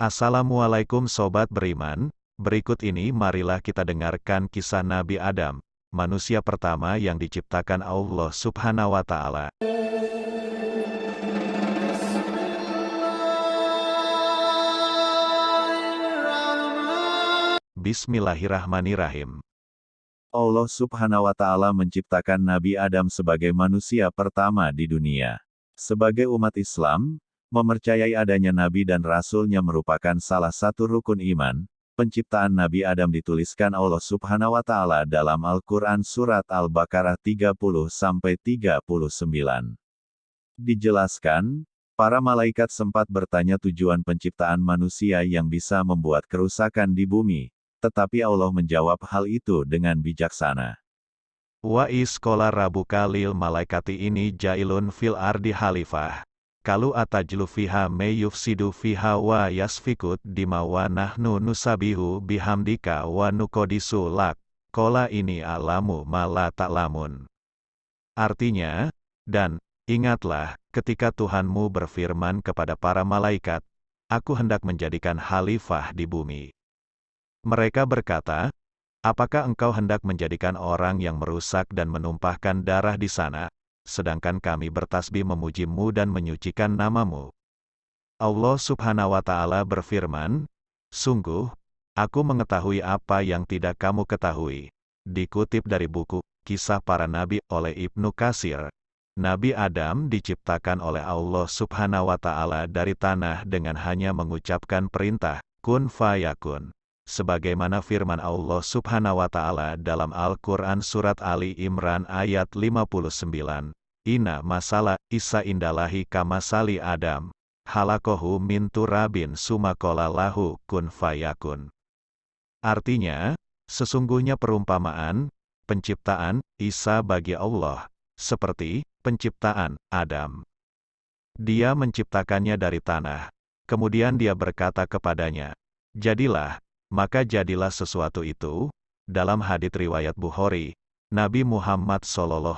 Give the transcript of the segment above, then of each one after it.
Assalamualaikum Sobat Beriman, berikut ini marilah kita dengarkan kisah Nabi Adam, manusia pertama yang diciptakan Allah Subhanahu wa Ta'ala. Bismillahirrahmanirrahim. Allah Subhanahu wa Ta'ala menciptakan Nabi Adam sebagai manusia pertama di dunia. Sebagai umat Islam, mempercayai adanya Nabi dan Rasul-Nya merupakan salah satu rukun iman. Penciptaan Nabi Adam dituliskan Allah Subhanahu wa Ta'ala dalam Al-Quran Surat Al-Baqarah 30-39. Dijelaskan, para malaikat sempat bertanya tujuan penciptaan manusia yang bisa membuat kerusakan di bumi, tetapi Allah menjawab hal itu dengan bijaksana. Wa isqala rabbuka lil malaikati ini jailun fil ardi khalifah. Kalu atajlu fiha may yufsidu fiha wa yasfikut dima wa nahnu nusabihu bihamdika wa nuqaddisu lak. Qala ini alamu ma la ta'lamun. Artinya, dan ingatlah ketika Tuhanmu berfirman kepada para malaikat, aku hendak menjadikan khalifah di bumi. Mereka berkata, apakah engkau hendak menjadikan orang yang merusak dan menumpahkan darah di sana, sedangkan kami bertasbih memuji-Mu dan menyucikan nama-Mu? Allah Subhanahu wa Ta'ala berfirman, sungguh, aku mengetahui apa yang tidak kamu ketahui. Dikutip dari buku Kisah Para Nabi oleh Ibnu Katsir, Nabi Adam diciptakan oleh Allah Subhanahu wa Ta'ala dari tanah dengan hanya mengucapkan perintah, kun fayakun. Sebagaimana firman Allah Subhanahu wa Ta'ala dalam Al-Quran Surat Ali Imran ayat 59, Inna masala Isa indalahi kamasali Adam, halakohu min turabin sumakola lahu kun fayakun. Artinya, sesungguhnya perumpamaan, penciptaan Isa bagi Allah, seperti penciptaan Adam. Dia menciptakannya dari tanah, kemudian dia berkata kepadanya, jadilah, maka jadilah sesuatu itu. Dalam hadits riwayat Bukhari, Nabi Muhammad SAW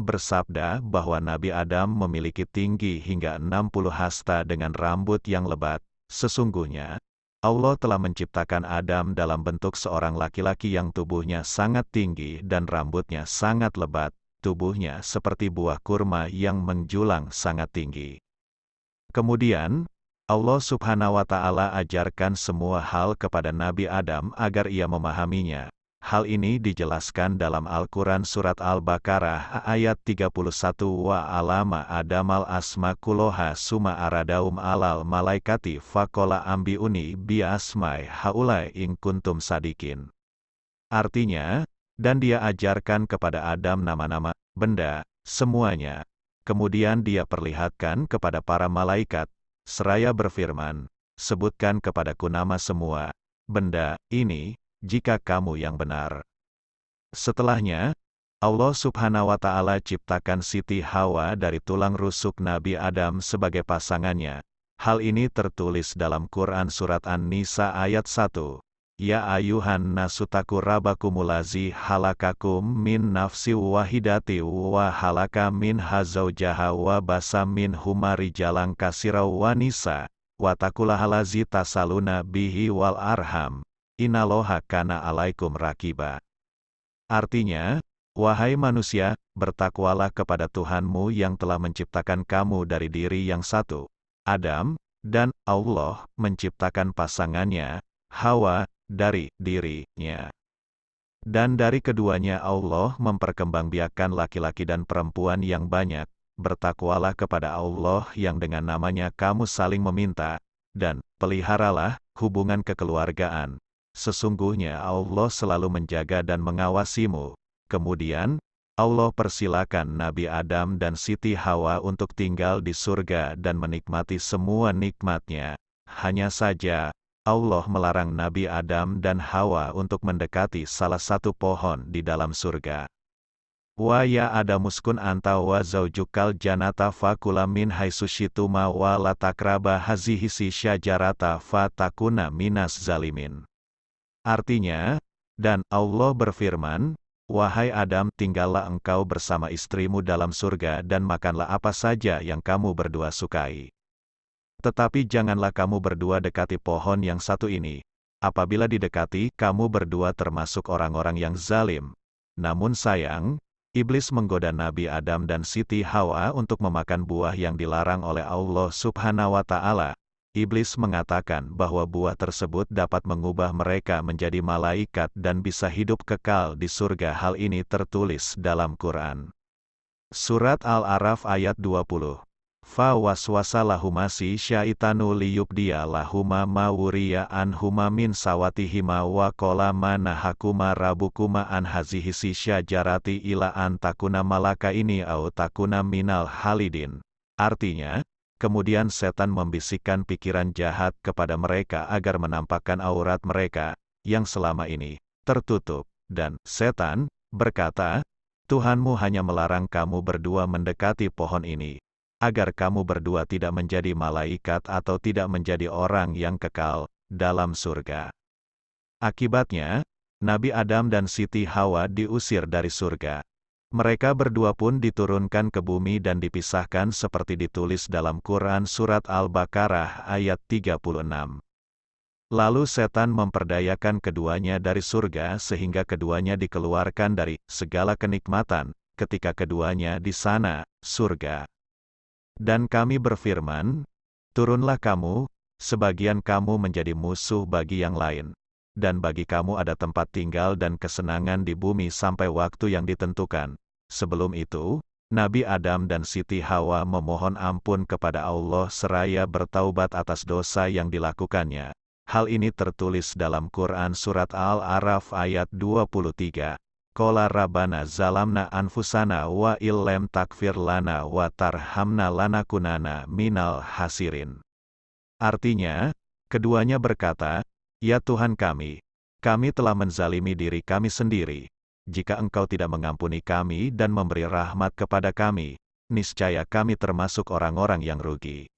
bersabda bahwa Nabi Adam memiliki tinggi hingga 60 hasta dengan rambut yang lebat. Sesungguhnya, Allah telah menciptakan Adam dalam bentuk seorang laki-laki yang tubuhnya sangat tinggi dan rambutnya sangat lebat, tubuhnya seperti buah kurma yang menjulang sangat tinggi. Kemudian, Allah Subhanahu wa Ta'ala ajarkan semua hal kepada Nabi Adam agar ia memahaminya. Hal ini dijelaskan dalam Al-Quran Surat Al-Baqarah ayat 31 wa alama adamal asma kuloha suma aradaum alal malaikati fakola ambiuni bi asmai haulai in kuntum sadikin. Artinya, dan dia ajarkan kepada Adam nama-nama benda, semuanya. Kemudian dia perlihatkan kepada para malaikat, seraya berfirman, sebutkan kepadaku nama semua benda ini, jika kamu yang benar. Setelahnya, Allah Subhanahu wa Ta'ala ciptakan Siti Hawa dari tulang rusuk Nabi Adam sebagai pasangannya. Hal ini tertulis dalam Quran Surat An-Nisa ayat 1. Ya ayuhan nasutaku rabakumulazi halakakum min nafsi wahidati wa halaka min hazaujaha wa basa min humari jalang kasirau wa nisa, wa takulahalazi tasaluna bihi wal arham, inaloha kana alaikum rakiba. Artinya, wahai manusia, bertakwalah kepada Tuhanmu yang telah menciptakan kamu dari diri yang satu, Adam, dan Allah menciptakan pasangannya, Hawa, dari dirinya. Dan dari keduanya Allah memperkembangbiakkan laki-laki dan perempuan yang banyak. Bertakwalah kepada Allah yang dengan namanya kamu saling meminta, dan peliharalah hubungan kekeluargaan. Sesungguhnya Allah selalu menjaga dan mengawasimu. Kemudian, Allah persilakan Nabi Adam dan Siti Hawa untuk tinggal di surga dan menikmati semua nikmatnya. Hanya saja, Allah melarang Nabi Adam dan Hawa untuk mendekati salah satu pohon di dalam surga. Wa ya Adamuskun anta wa zaujukal janata fakula min haitsusyituma wa la takraba hazihisi syajarata fatakuna minas zalimin. Artinya, dan Allah berfirman, wahai Adam, tinggallah engkau bersama istrimu dalam surga dan makanlah apa saja yang kamu berdua sukai. Tetapi janganlah kamu berdua dekati pohon yang satu ini. Apabila didekati, kamu berdua termasuk orang-orang yang zalim. Namun sayang, iblis menggoda Nabi Adam dan Siti Hawa untuk memakan buah yang dilarang oleh Allah Subhanahu wa Ta'ala. Iblis mengatakan bahwa buah tersebut dapat mengubah mereka menjadi malaikat dan bisa hidup kekal di surga. Hal ini tertulis dalam Quran. Surat Al-A'raf ayat 20. Fa waswasa lahuma si syaitanu liyubdiya lahuma ma wuriya anhuma min sawatihima wa qala ma nahakuma rabukuma an hazihi si syajarati ila an takuna malaka ini au takuna minal halidin. Artinya, kemudian setan membisikkan pikiran jahat kepada mereka agar menampakkan aurat mereka, yang selama ini tertutup, dan setan berkata, Tuhanmu hanya melarang kamu berdua mendekati pohon ini, agar kamu berdua tidak menjadi malaikat atau tidak menjadi orang yang kekal dalam surga. Akibatnya, Nabi Adam dan Siti Hawa diusir dari surga. Mereka berdua pun diturunkan ke bumi dan dipisahkan seperti ditulis dalam Quran Surat Al-Baqarah ayat 36. Lalu setan memperdayakan keduanya dari surga sehingga keduanya dikeluarkan dari segala kenikmatan, ketika keduanya di sana, surga. Dan kami berfirman, turunlah kamu, sebagian kamu menjadi musuh bagi yang lain, dan bagi kamu ada tempat tinggal dan kesenangan di bumi sampai waktu yang ditentukan. Sebelum itu, Nabi Adam dan Siti Hawa memohon ampun kepada Allah seraya bertaubat atas dosa yang dilakukannya. Hal ini tertulis dalam Quran Surat Al-A'raf ayat 23. Qala Rabbana zalamna anfusana wa illam takfir lana wa tarhamna lanakunana minal hasirin. Artinya, keduanya berkata, Ya Tuhan kami telah menzalimi diri kami sendiri. Jika Engkau tidak mengampuni kami dan memberi rahmat kepada kami, niscaya kami termasuk orang-orang yang rugi.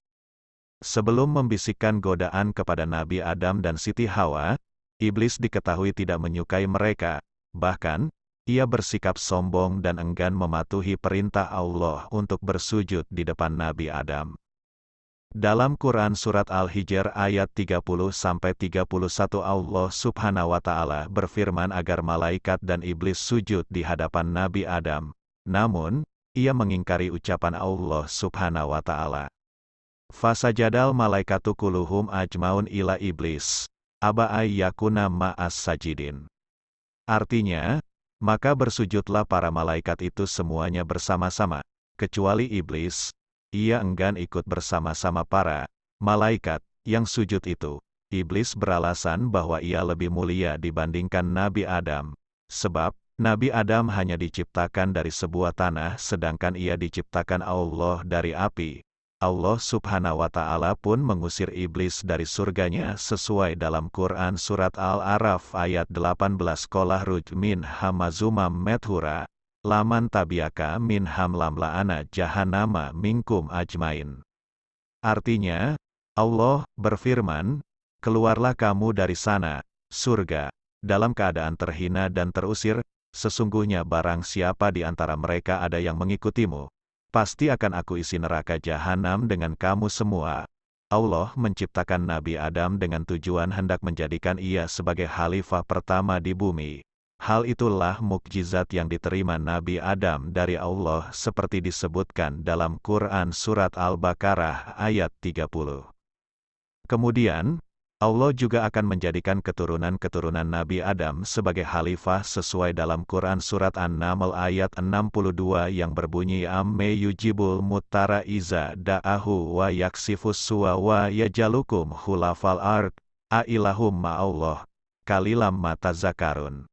Sebelum membisikkan godaan kepada Nabi Adam dan Siti Hawa, iblis diketahui tidak menyukai mereka, bahkan, ia bersikap sombong dan enggan mematuhi perintah Allah untuk bersujud di depan Nabi Adam. Dalam Quran Surat Al-Hijr ayat 30-31 Allah Subhanahu wa Ta'ala berfirman agar malaikat dan iblis sujud di hadapan Nabi Adam. Namun, ia mengingkari ucapan Allah Subhanahu wa Ta'ala. Fasajadal malaikatu kulluhum ajmaun ila iblis. Aba ayyakuna ma'as sajidin. Artinya, maka bersujudlah para malaikat itu semuanya bersama-sama, kecuali iblis. Ia enggan ikut bersama-sama para malaikat yang sujud itu. Iblis beralasan bahwa ia lebih mulia dibandingkan Nabi Adam, sebab Nabi Adam hanya diciptakan dari sebuah tanah sedangkan ia diciptakan Allah dari api. Allah Subhanahu wa Ta'ala pun mengusir iblis dari surganya sesuai dalam Quran Surat Al-A'raf ayat 18. Qala ruj min hamazumam methura, laman tabiaka min hamlam la'ana jahannama minkum ajmain. Artinya, Allah berfirman, keluarlah kamu dari sana, surga, dalam keadaan terhina dan terusir, sesungguhnya barang siapa di antara mereka ada yang mengikutimu, pasti akan aku isi neraka jahanam dengan kamu semua. Allah menciptakan Nabi Adam dengan tujuan hendak menjadikan ia sebagai khalifah pertama di bumi. Hal itulah mukjizat yang diterima Nabi Adam dari Allah seperti disebutkan dalam Quran Surat Al-Baqarah ayat 30. Kemudian, Allah juga akan menjadikan keturunan-keturunan Nabi Adam sebagai khalifah sesuai dalam Quran Surat An-Naml ayat 62 yang berbunyi Amme yujibul muttara iza da'ahu wa yaksifus suwa wa yajalukum khulafal ard, a'ilahum ma'allah, kalilam matazakarun.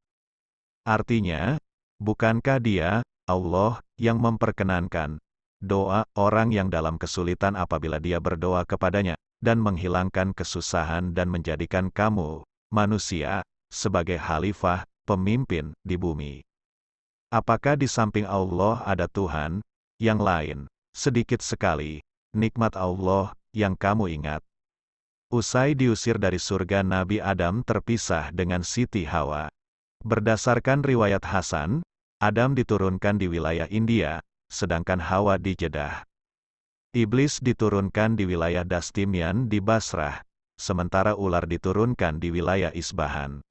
Artinya, bukankah dia, Allah, yang memperkenankan doa orang yang dalam kesulitan apabila dia berdoa kepadanya, dan menghilangkan kesusahan dan menjadikan kamu, manusia, sebagai khalifah, pemimpin di bumi. Apakah di samping Allah ada Tuhan yang lain? Sedikit sekali nikmat Allah yang kamu ingat. Usai diusir dari surga, Nabi Adam terpisah dengan Siti Hawa. Berdasarkan riwayat Hasan, Adam diturunkan di wilayah India, sedangkan Hawa di Jeddah. Iblis diturunkan di wilayah Dastimian di Basrah, sementara ular diturunkan di wilayah Isbahan.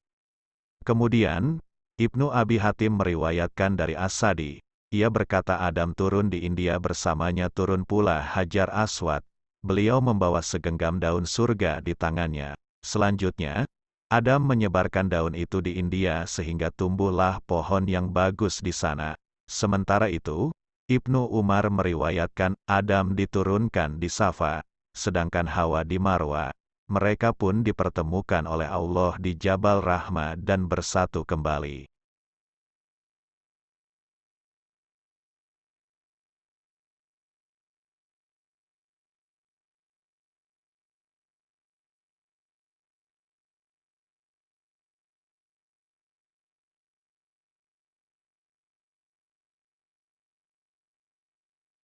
Kemudian, Ibnu Abi Hatim meriwayatkan dari As-Sadi, ia berkata Adam turun di India bersamanya turun pula Hajar Aswad, beliau membawa segenggam daun surga di tangannya. Selanjutnya, Adam menyebarkan daun itu di India sehingga tumbuhlah pohon yang bagus di sana. Sementara itu, Ibnu Umar meriwayatkan Adam diturunkan di Safa, sedangkan Hawa di Marwa. Mereka pun dipertemukan oleh Allah di Jabal Rahmah dan bersatu kembali.